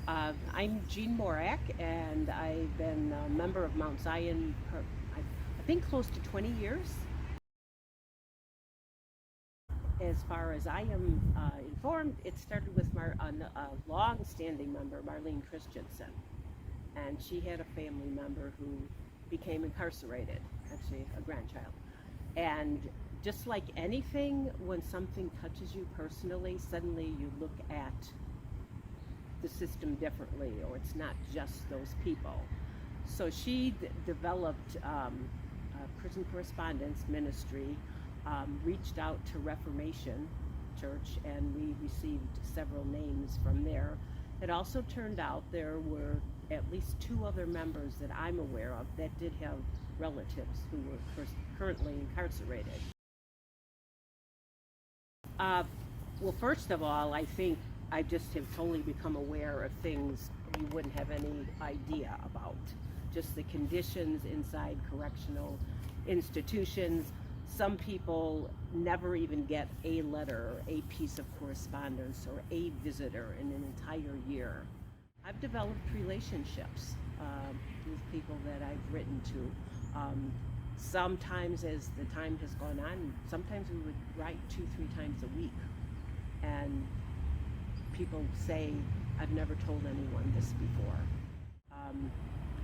I'm Jean Morak, and I've been a member of Mount Zion for, I think, close to 20 years. As far as I am informed, it started with a long-standing member, Marlene Christensen, and she had a family member who became incarcerated, actually a grandchild. And just like anything, when something touches you personally, suddenly you look at the system differently, or it's not just those people. So she developed a prison correspondence ministry, reached out to Reformation Church, and we received several names from there. It also turned out there were at least 2 other members that I'm aware of that did have relatives who were currently incarcerated. Well, first of all, I think I just have totally become aware of things you wouldn't have any idea about. Just the conditions inside correctional institutions. Some people never even get a letter, a piece of correspondence, or a visitor in an entire year. I've developed relationships with people that I've written to. Sometimes as the time has gone on, sometimes we would write 2-3 times a week. And people say, I've never told anyone this before.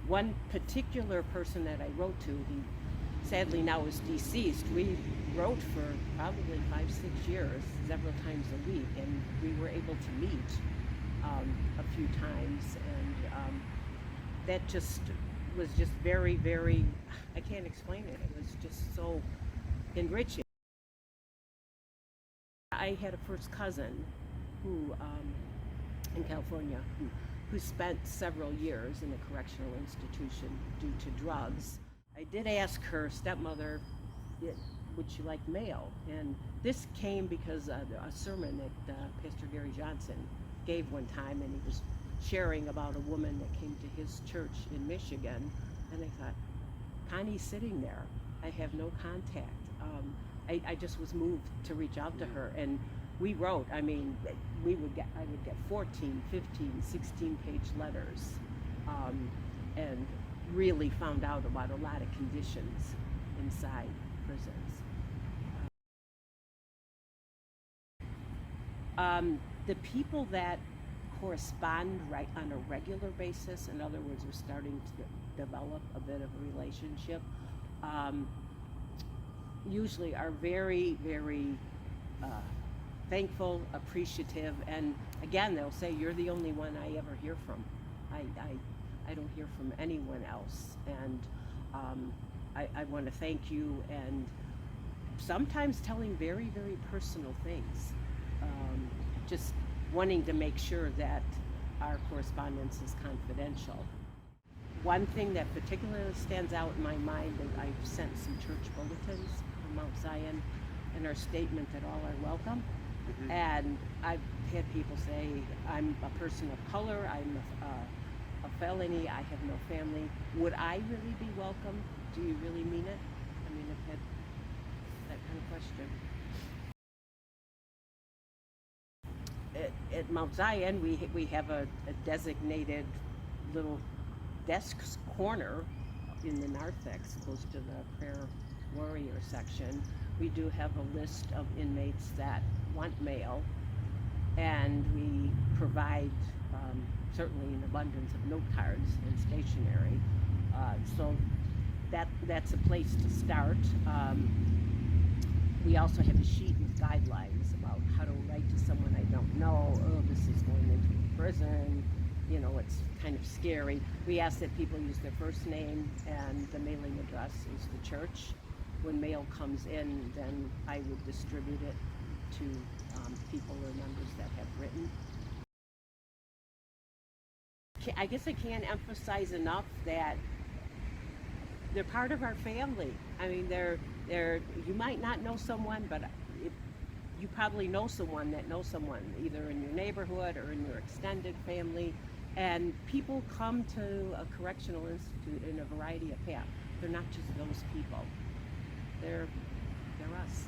One particular person that I wrote to, he sadly now is deceased. We wrote for probably 5-6 years, several times a week, and we were able to meet a few times, and that just was just very, very, I can't explain it. It was just so enriching. I had a first cousin who, in California, who spent several years in a correctional institution due to drugs. I did ask her stepmother, would she like mail? And this came because of a sermon that Pastor Gary Johnson gave one time, and he was sharing about a woman that came to his church in Michigan. And I thought, Connie's sitting there. I have no contact. I just was moved to reach out to her, and we wrote. I mean, I would get 14, 15, 16-page letters, and really found out about a lot of conditions inside prisons. The people that correspond right on a regular basis, in other words, are starting to develop a bit of a relationship, usually are very, very thankful, appreciative, and again, they'll say, you're the only one I ever hear from. I don't hear from anyone else, and I want to thank you, and sometimes telling very, very personal things, just wanting to make sure that our correspondence is confidential. One thing that particularly stands out in my mind is I've sent some church bulletins from Mount Zion and our statement that all are welcome. Mm-hmm. And I've had people say, I'm a person of color, I'm a felony, I have no family. Would I really be welcome? Do you really mean it? I mean, I've had that kind of question. At Mount Zion, we have a designated little desk corner in the narthex close to the prayer warrior section. We do have a list of inmates that want mail, and we provide certainly an abundance of note cards and stationery. So that's a place to start. We also have a sheet with guidelines about how to write to someone I don't know. Oh, this is going into prison. You know, it's kind of scary. We ask that people use their first name, and the mailing address is the church. When mail comes in, then I would distribute it to people or members that have written. I guess I can't emphasize enough that they're part of our family. I mean, you might not know someone, but you probably know someone that knows someone, either in your neighborhood or in your extended family. And people come to a correctional institute in a variety of paths. They're not just those people. They're us.